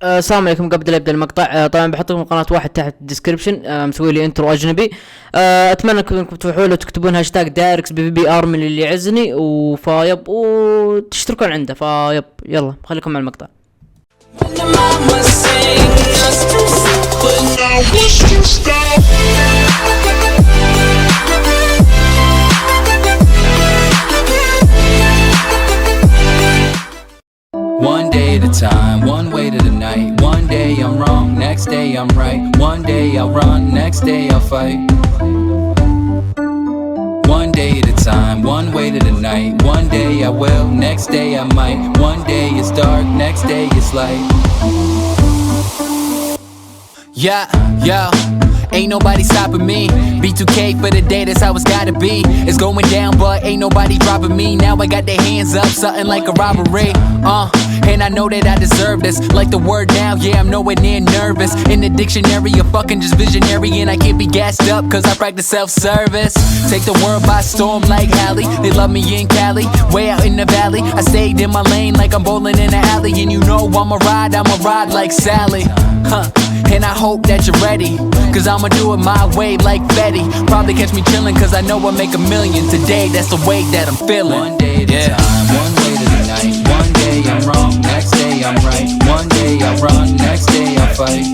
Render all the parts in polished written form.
السلام عليكم. قبل لا ابدا المقطع طبعا بحط لكم قناه واحد تحت الديسكربشن مسوي لي انترو اجنبي. اتمنى انكم تروحوا له وتكتبون هاشتاج DairexPvP ارمي اللي يعزني وفايب وتشتركون عنده. فايب يلا خليكم مع المقطع. One day at a time, one way to the night. One day I'm wrong, next day I'm right. One day I'll run, next day I'll fight. One day at a time, one way to the night. One day I will, next day I might. One day it's dark, next day it's light. Yeah, yeah. Ain't nobody stopping me. B2K for the day, that's how it's gotta be. It's going down, but ain't nobody dropping me. Now I got their hands up, something like a robbery. And I know that I deserve this. Like the word now, yeah, I'm nowhere near nervous. In the dictionary, you're fucking just visionary. And I can't be gassed up, cause I practice self-service. Take the world by storm like Hallie. They love me in Cali, way out in the valley. I stayed in my lane like I'm bowling in the alley. And you know I'ma ride like Sally. And I hope that you're ready, cause I'ma do it my way like Betty. Probably catch me chillin' cause I know I make $1 million today. That's the way that I'm feeling. One day at a time, one way to the night. One day I'm wrong, next day I'm right. One day I run, next day I fight.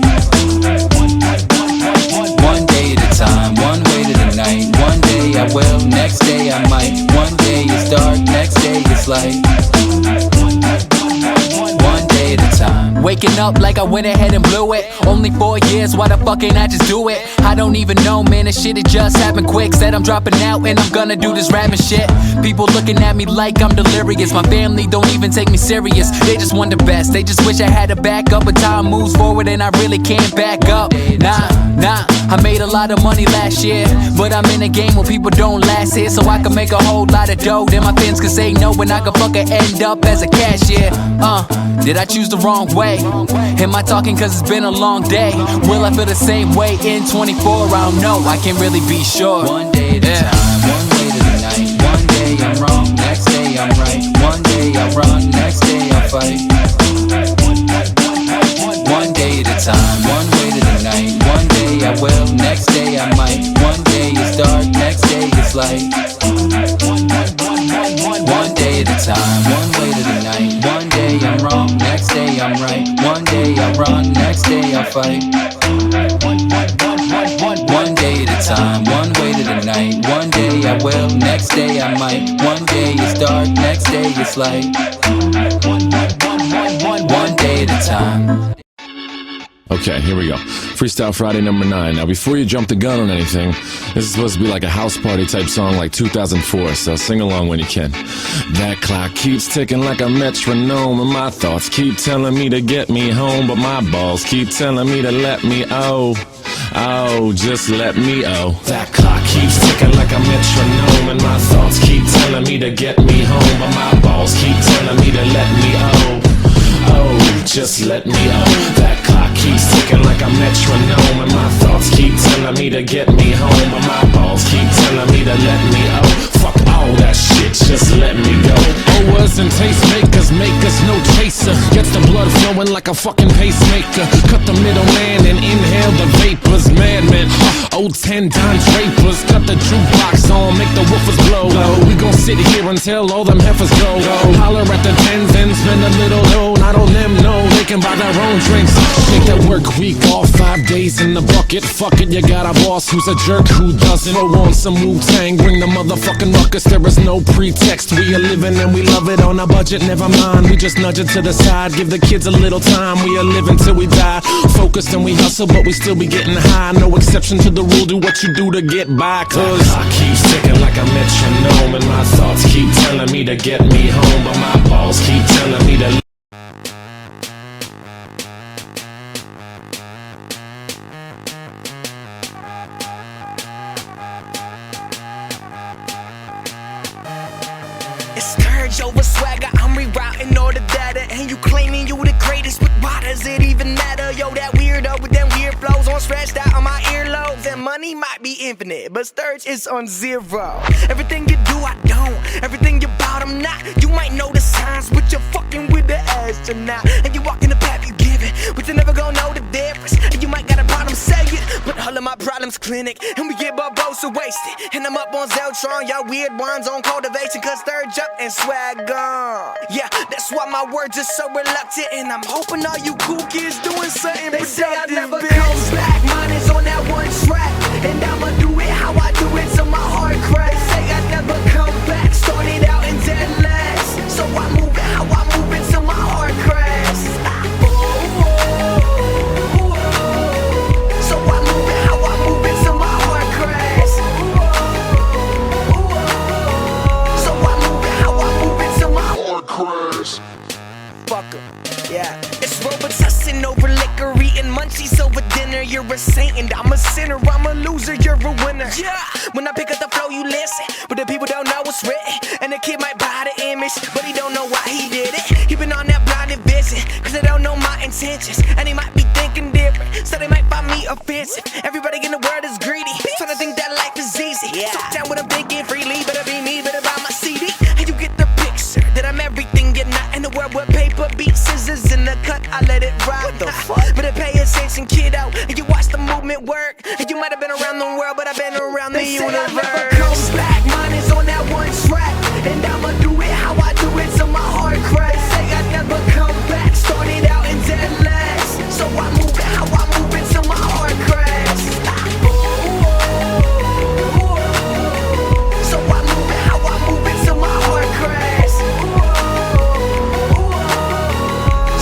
One day at a time, one way to the night. One day I will, next day I might. One day it's dark, next day it's light. One day at a time. Waking up like I went ahead and blew it. Only 4 years, why the fuck ain't I just do it? I don't even know, man, this shit, it just happened quick. Said I'm dropping out and I'm gonna do this rapping shit. People looking at me like I'm delirious. My family don't even take me serious. They just want the best, they just wish I had a backup. But time moves forward and I really can't back up. Nah, I made a lot of money last year, but I'm in a game where people don't last here. So I can make a whole lot of dough, then my fans can say no, and I can fucking end up as a cashier. Did I choose the wrong way? Am I talking cause it's been a long day? Will I feel the same way in 24? I don't know, I can't really be sure. One day at a time, one way to the night. One day I'm wrong, next day I'm right. One day I run, next day I fight. One day at a time, one way to the night. One day I will, next day I might. One day it's dark, next day it's light. One day at a time, one way to the night. One day I'm wrong, next day I'm right. One day I run, next day I fight. One day at a time, one way to the night. One day I will, next day I might. One day it's dark, next day it's light. One day at a time. Okay, here we go. Freestyle Friday number 9. Now, before you jump the gun on anything, this is supposed to be like a house party type song like 2004, so sing along when you can. That clock keeps ticking like a metronome, and my thoughts keep telling me to get me home, but my balls keep telling me to let me just let me That clock keeps ticking like a metronome, and my thoughts keep telling me to get me home, but my balls keep telling me to let me just let me That clock keeps ticking like a metronome, and my thoughts keep telling me to get me home, but my balls keep telling me to let me Fuck all that shit, just let me go. Owers and tastemakers make us no chaser. Gets the blood flowing like a fucking pacemaker. Cut the middleman and inhale the vapors. Madman, old 10 Don Drapers. Cut the jukebox on, make the woofers blow. We gon' sit here until all them heifers go. Holler at the tens and spend a little dough. Not on them, no, they can buy their own drinks. Take that work week off, 5 days in the bucket. Fuck it, you got a boss who's a jerk who doesn't. Throw on some Wu-Tang, bring the motherfucking ruckus. There is no pretext, we are living and we love it on a budget. Never mind, we just nudge it to the side. Give the kids a little time, we are living till we die. Focused and we hustle, but we still be getting high. No exception to the rule, do what you do to get by. Cause I keep ticking like a metronome, and my thoughts keep telling me to get me home, but my balls keep telling me to Over swagger, I'm rerouting all the data, and you claiming you the greatest, but why does it even matter? Yo, that weirdo with them weird flows on stretched out on my earlobes, and money might be infinite, but sturge is on 0. Everything you do, I don't. Everything you bout, I'm not. You might know the signs, but you're fucking with the astronaut, and you walking the path you give it. but you never gonna know the difference. And you might got a problem, say it, but all of my problems clinic. And we get Barbosa wasted, and I'm up on Zeltron. Y'all weird ones on cultivation, cause Sturge up and swag gone. Yeah, that's why my words are so reluctant, and I'm hoping all you cool kids doing something They say I productive, never bitch. come back, mine is on that one track, and I'ma do it how I do it till my heart cracks. They say I never come back, started out in dead last, so I move it how I move it till my heart cracks. So I move it how I move it till my heart cracks. So I move it how I move it till my heart cracks. Fuck 'em. Yeah, it's Robitussin over liquor, eating munchies over dinner. You're a saint and I'm a sinner. I'm a loser, you're a winner. Yeah, when I pick up the flow, you listen, but the people don't know what's written. And the kid might buy the image, but he don't know why he did it. He been on that blinded vision, cause they don't know my intentions. And they might be thinking different, so they might find me offensive. Everybody in the world is greedy, trying to think that life is easy. Yeah, talk down when I'm thinking freely, better be me, better buy my CD. And you get the picture that I'm everything you're not. In the world with paper, beat, scissors in the cut, I let it ride. What the fuck? Better pay attention, kiddo, and you watch the movement work. And you might have been around the world, but I've been around the universe. I never come back, mine is on that one track, and I'ma do it how I do it till my heart cracks. They say I never come back, started out in dead last, so I move it how I move it till my heart cracks. So I move it how I move it till my heart cracks.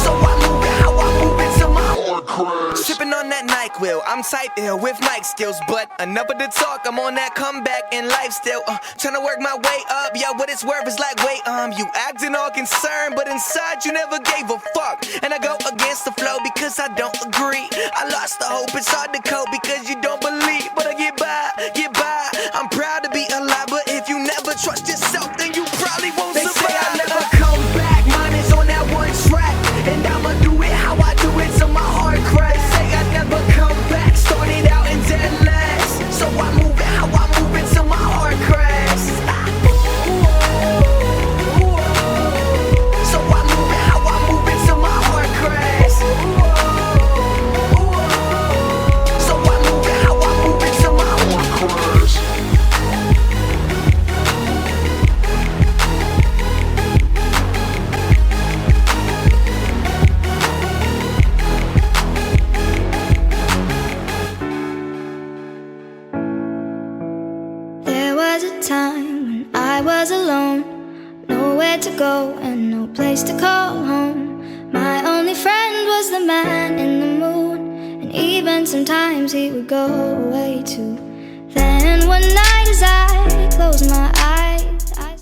So I move it how I move it till my heart cracks. Sipping on that NyQuil, I'm type ill with mic skills, but enough of the talk, I'm on that comeback in life still. Trying to work my way up, yeah, what it's worth is like, wait, you acting all concerned, but inside you never gave a fuck. And I go against the flow because I don't agree. I lost the hope, it's hard to cope because you don't believe, but I get by, get by. I'm proud to be alive, but if you never trust yourself, then you probably won't They survive. say I never come back, mine is on that one track, and I'ma do it how I do it till my heart cracks. Say I never come back, started out in dead last, so I move it how I move it till my heart cracks. So I move it how I move it till my heart cracks. So I move it how I move it till my heart cracks. There was a time when I was alone, nowhere to go and no place to call home. My only friend was the man in the moon, and even sometimes he would go away too. Then one night as